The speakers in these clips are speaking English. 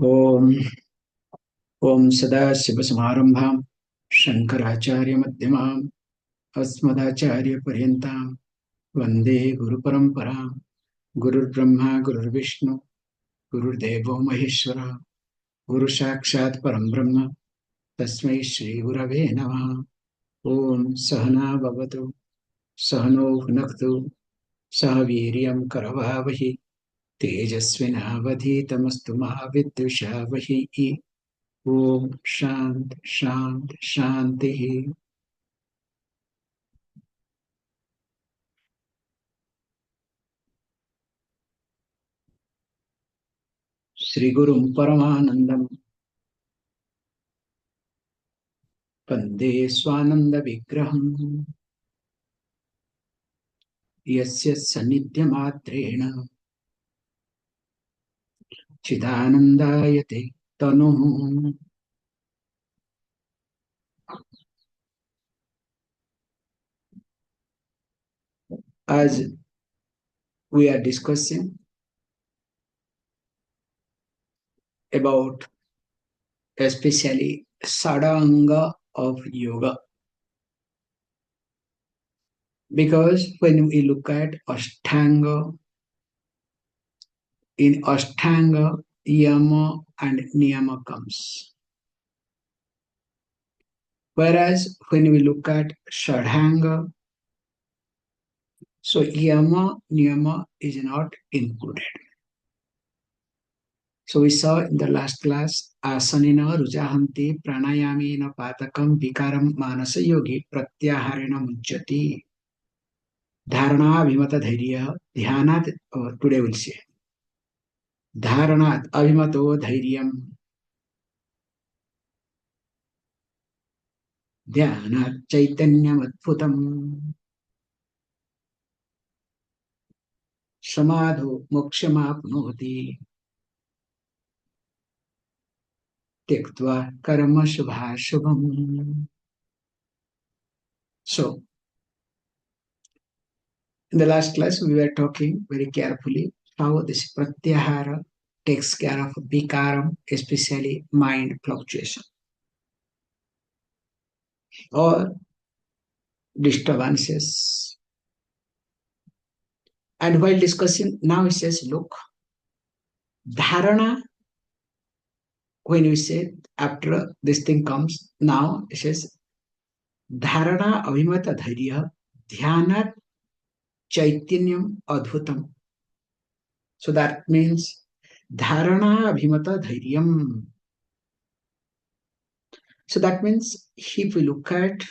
ओम ओम सदाशिवसमारंभां शंकराचार्यमध्यमाम् अस्मदाचार्यपर्यन्तां वन्दे गुरुपरम्परां गुरुर्ब्रह्मा गुरुर्विष्णु गुरुर्देवो महेश्वरः गुरुसाक्षात् परं ब्रह्म तस्मै श्रीगुरवे नमः। ओम सहना भवतु सहनौ भुनक्तु सह वीर्यं करवावहि तेजस्विनावधीतमस्तु मा विद्विषावहि। ओम शांत शांत शांति। श्री गुरुं परमानंदं वंदे स्वानंद विग्रहं यस्य सन्निध्यमात्रेण चिदानंदायते तनुः। As we are discussing about especially sadanga of yoga, because when we look at ashtanga, in ashtanga yama and niyama comes, whereas when we look at shadhanga, so yama niyama is not included. So we saw in the last class, asanina rujahanti pranayamena patakam vikaram manasa yogi pratyaharena muncati dharana abhimata dhairya dhyanat. Today we'll see dharanat abhimato dhairyam dhyanat chaitanyam adbhutam samadho mokshamapnoti tektva karma shubhashubham. So in the last class, we were talking very carefully how this pratyahara takes care of vikaram, especially mind fluctuation or disturbances. And while discussing, now it says, look, dharana, when we say after this thing comes, now it says, dharana avimata dhairya dhyanat chaitanyam adhutam. So that means dharana abhimata dhairyam. So that means if we look at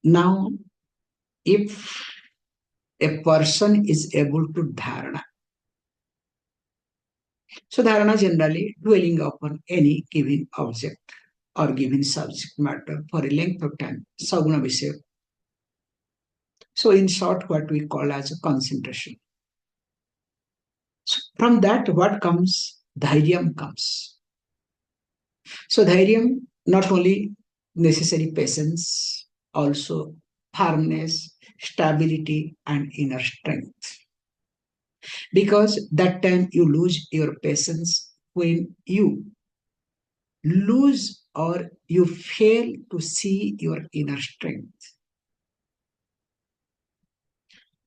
now, if a person is able to dharana, so dharana generally dwelling upon any given object or given subject matter for a length of time, saguna visaya. So in short, what we call as a concentration. So from that, what comes? Dhairyam comes. So dhairyam, not only necessary patience, also firmness, stability, and inner strength. Because that time you lose your patience when you lose or you fail to see your inner strength.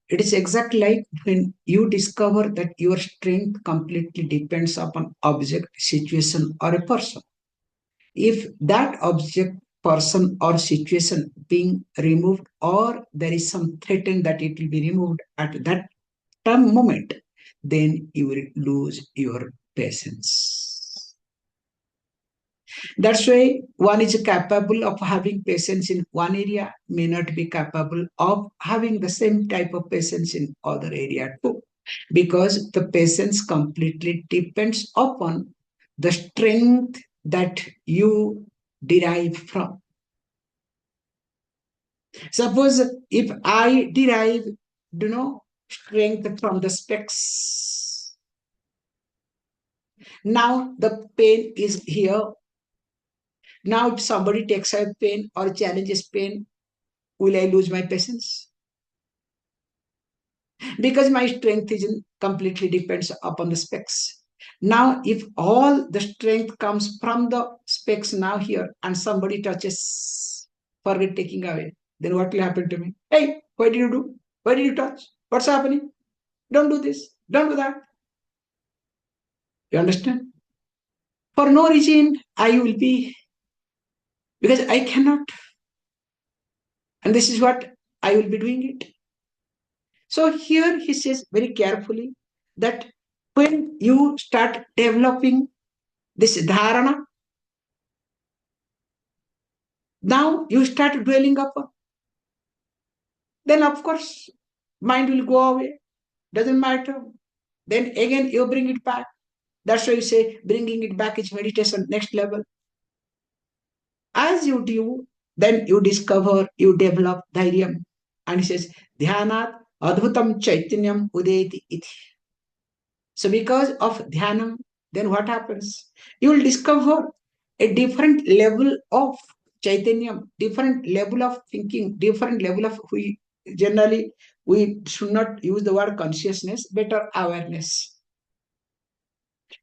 It is exactly like when you discover that your strength completely depends upon object, situation, or a person. If that object, person, or situation being removed, or there is some threat that it will be removed at that time moment, then you will lose your patience. That's why one is capable of having patience in one area, may not be capable of having the same type of patience in other area too. Because the patience completely depends upon the strength that you derive from. Suppose if I derive, strength from the specs, now the pain is here. Now, if somebody takes away pain or challenges pain, will I lose my patience? Because my strength is completely depends upon the specs. Now, if all the strength comes from the specs now here and somebody touches, forget taking away, then what will happen to me? Hey, what did you do? Why did you touch? What's happening? Don't do this. Don't do that. You understand? For no reason, I will be, because I cannot. And this is what I will be doing it. So here he says very carefully that when you start developing this dharana, now you start dwelling upon, then of course mind will go away. Doesn't matter. Then again you bring it back. That's why you say bringing it back is meditation next level. As you do, then you discover, you develop dhairyam. And he says, Dhyanat adbhutam chaitanyam udeti iti. So because of dhyanam, then what happens? You will discover a different level of chaitanyam, different level of thinking, different level of generally we should not use the word consciousness, better awareness.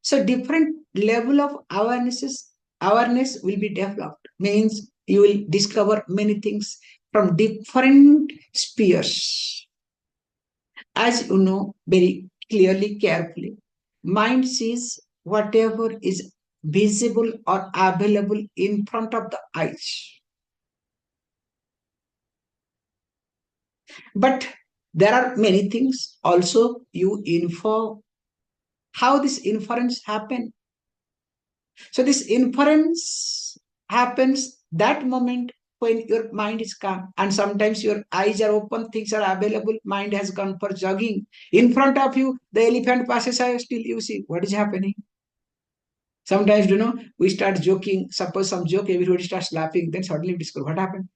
So different level of awareness will be developed. Means you will discover many things from different spheres. As you know very clearly, carefully, mind sees whatever is visible or available in front of the eyes. But there are many things also you infer how this inference happen. So this inference happens that moment when your mind is calm and sometimes your eyes are open, things are available, mind has gone for jogging. In front of you, the elephant passes by, still you see what is happening. Sometimes, we start joking, suppose some joke, everybody starts laughing, then suddenly we discover what happened.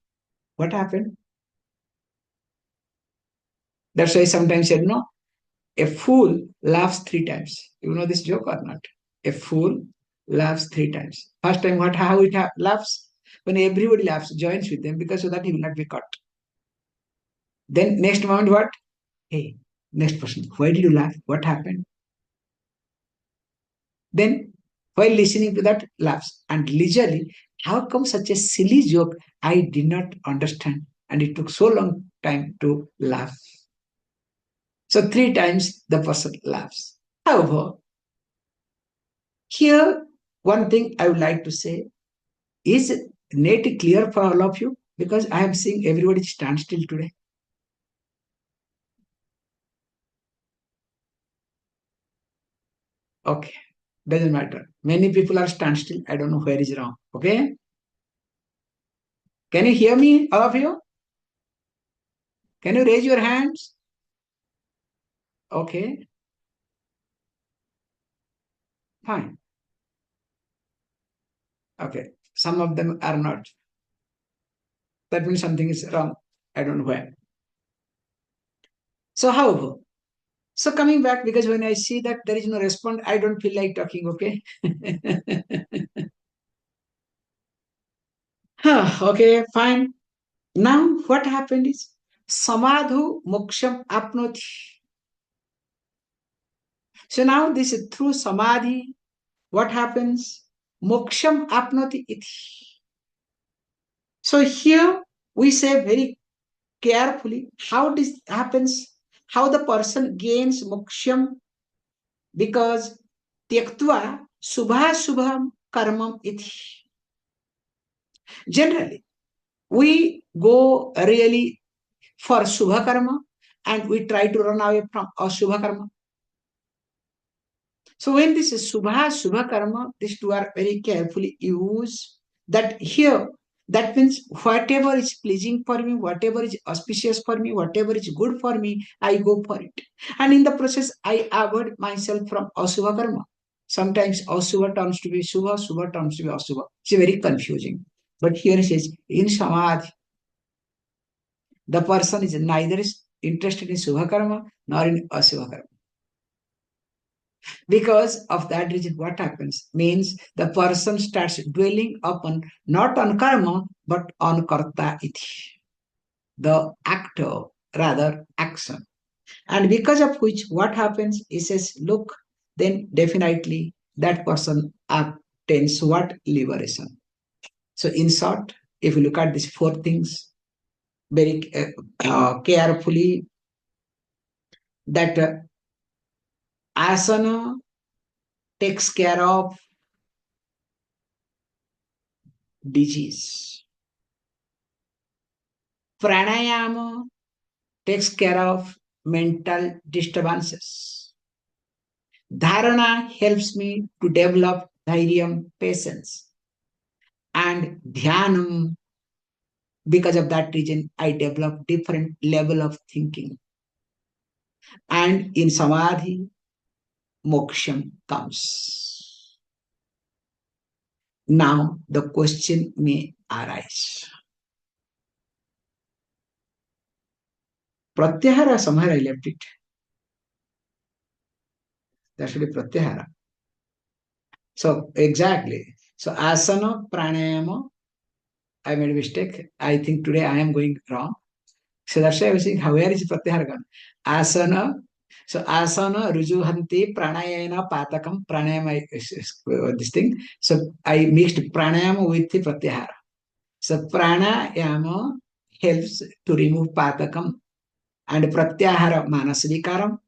What happened? That's why sometimes said, no, a fool laughs 3 times. You know this joke or not? A fool laughs 3 times. First time, how it laughs? When everybody laughs, joins with them because so that he will not be caught. Then next moment, what? Hey, next person, why did you laugh? What happened? Then, while listening to that, laughs. And leisurely, how come such a silly joke? I did not understand. And it took so long time to laugh. So 3 times the person laughs. However, here, one thing I would like to say is net clear for all of you because I am seeing everybody stand still today. Okay, doesn't matter. Many people are stand still. I don't know where is wrong. Okay, can you hear me, all of you? Can you raise your hands? Okay, fine. Okay, some of them are not. That means something is wrong. I don't know where. So, however, so coming back, because when I see that there is no response, I don't feel like talking, okay? Okay, fine. Now, what happened is, Samadhu moksham apnoti. So now this is through Samadhi, what happens? Moksham apnoti iti. So here we say very carefully how this happens, how the person gains moksham, because tyaktva subha subham karmam iti. Generally, we go really for subha karma and we try to run away from asubha karma. So when this is subha karma, these two are very carefully used. That here, that means whatever is pleasing for me, whatever is auspicious for me, whatever is good for me, I go for it. And in the process, I avoid myself from asubha karma. Sometimes asubha turns to be subha, subha turns to be asubha. It's very confusing. But here it says, in samadhi, the person is neither interested in subha karma nor in asubha karma. Because of that reason, what happens? Means the person starts dwelling upon not on karma, but on karta iti, the actor, rather action. And because of which, what happens? He says, look, then definitely that person obtains what? Liberation. So in short, if you look at these four things very carefully, that asana takes care of disease. Pranayama takes care of mental disturbances. Dharana helps me to develop dhairyam, patience. And dhyanam, because of that reason, I develop different level of thinking. And in samadhi, moksham comes. Now the question may arise. Pratyahara, somewhere I left it. That should be pratyahara. So exactly. So asana, pranayama, I made a mistake. I think today I am going wrong. So that's why I was saying, where is pratyahara gone? Asana. So asana, rujuhanti, pranayana, patakam, pranayama, this thing. So I mixed pranayama with the pratyahara. So pranayama helps to remove patakam and pratyahara manasvikaram.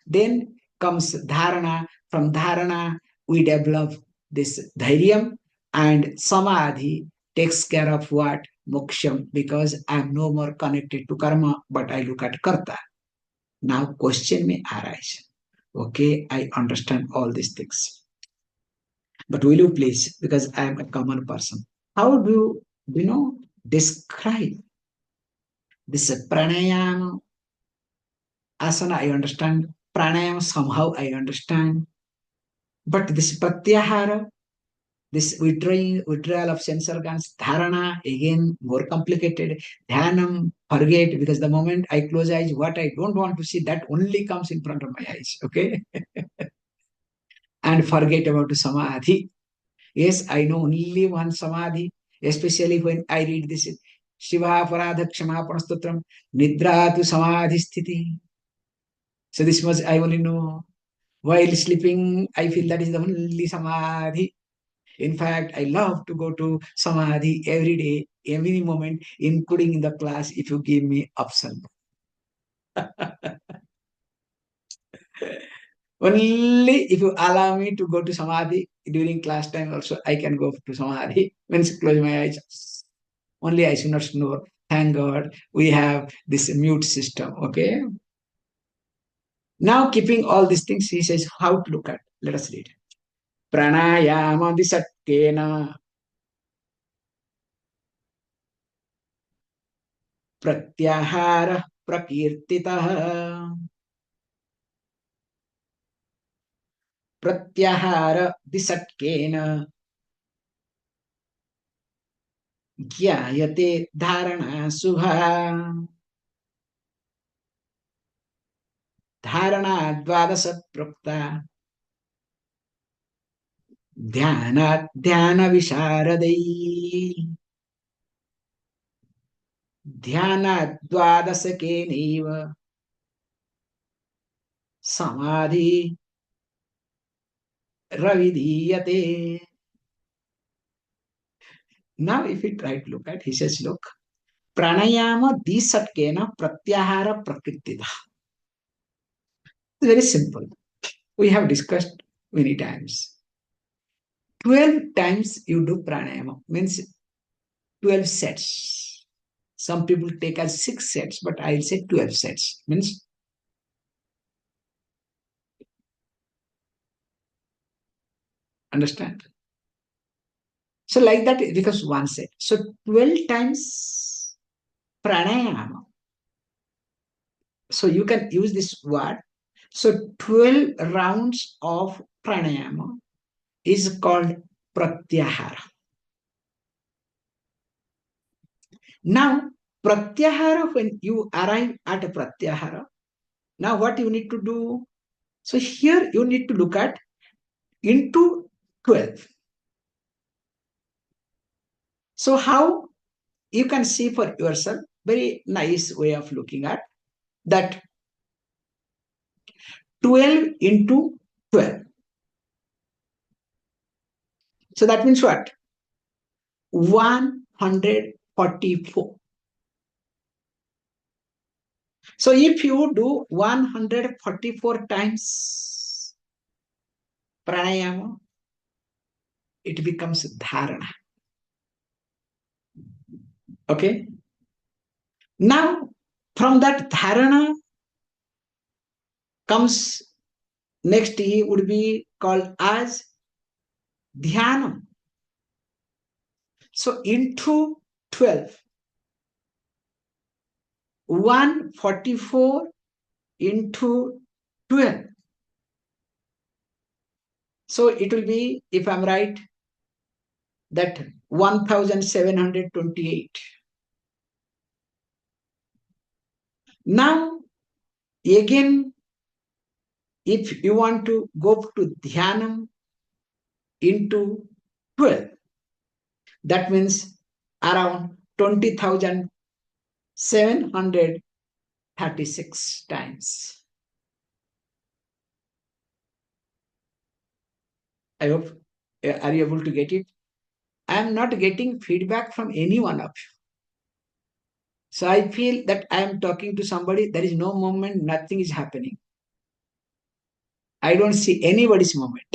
Then comes dharana. From dharana, we develop this dhairyam, and samadhi takes care of what? Moksham, because I am no more connected to karma, but I look at karta. Now question may arise. Okay, I understand all these things. But will you please, because I am a common person, how do you describe this pranayama, asana? I understand. Pranayama somehow I understand. But this pratyahara, this withdrawal of sense organs, dharana, again more complicated. Dhyanam, forget, because the moment I close eyes, what I don't want to see, that only comes in front of my eyes. Okay? And forget about samadhi. Yes, I know only one samadhi, especially when I read this Shiva Paradha Kshamapan Stotram, Nidra tu Samadhi Sthiti. So this much I only know. While sleeping, I feel that is the only samadhi. In fact, I love to go to samadhi every day, every moment, including in the class, if you give me option. Only if you allow me to go to samadhi during class time also, I can go to samadhi. When I close my eyes, only I should not snore. Thank God we have this mute system. Okay. Now, keeping all these things, he says how to look at. Let us read. Pranayama disatkena pratyahara prakirtitah. प्रत्याहार दिशट्केन ज्ञायते धारणा शुभा धारणा द्वादश प्रोक्ता ध्यानात् ध्यान विशारदै ध्यानात् द्वादशकेनैव समाधि रविधीयते. Now, if we try to look at, he says, look, pranayama disatkena pratyahara prakritita. It's very simple. We have discussed many times. 12 times you do pranayama, means 12 sets. Some people take as 6 sets, but I'll say 12 sets. Means understand? So like that, it becomes 1 set. So 12 times pranayama. So you can use this word. So 12 rounds of pranayama is called pratyahara. Now, pratyahara, when you arrive at a pratyahara, now what you need to do? So here you need to look at into 12. So how you can see for yourself, very nice way of looking at that 12 into 12. So that means what? 144. So if you do 144 times pranayama, it becomes dharana. Okay. Now, from that dharana comes next would be called as dhyana. So into 12, 144 into 12. So it will be, if I'm right, that 1728. Now, again, if you want to go to dhyanam into 12, that means around 20,736 times. I hope, are you able to get it? I am not getting feedback from any one of you. So I feel that I am talking to somebody, there is no movement, nothing is happening. I don't see anybody's movement.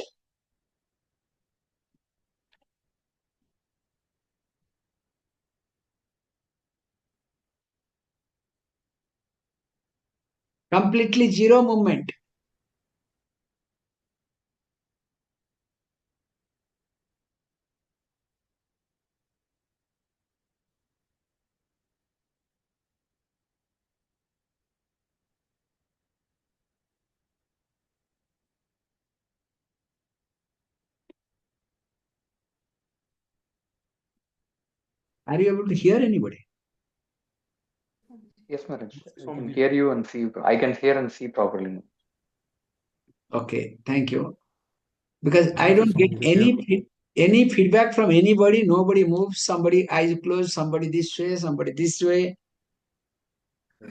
Completely zero movement. Are you able to hear anybody? Yes, Maharaj. I can hear you and see. I can hear and see properly. Okay, thank you. Because I don't get any feedback from anybody. Nobody moves. Somebody eyes closed. Somebody this way. Somebody this way. I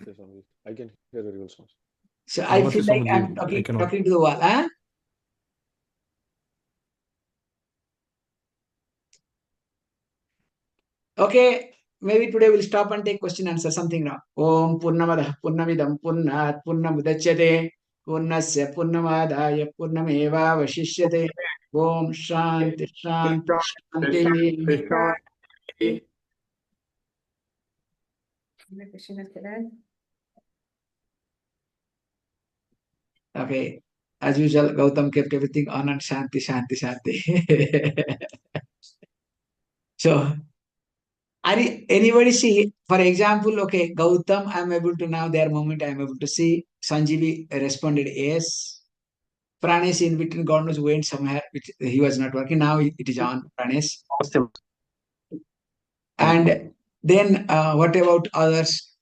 can hear very well. So I feel like I'm talking to the wall. Huh? Okay, maybe today we'll stop and take question answer something now. Om Purnamada Purnamidam Purnat Purnamudachyate Purnasya Purnamadaya Purnameva Vashishyate Om Shanti Shanti Shanti. Okay, as usual, Gautam kept everything on and Shanti Shanti Shanti. So anybody see, for example, okay, Gautam, I'm able to now, their moment I'm able to see. Sanjeevi responded yes. Pranesh in between, God knows went somewhere, which he was not working. Now it is on, Pranesh. And then what about others?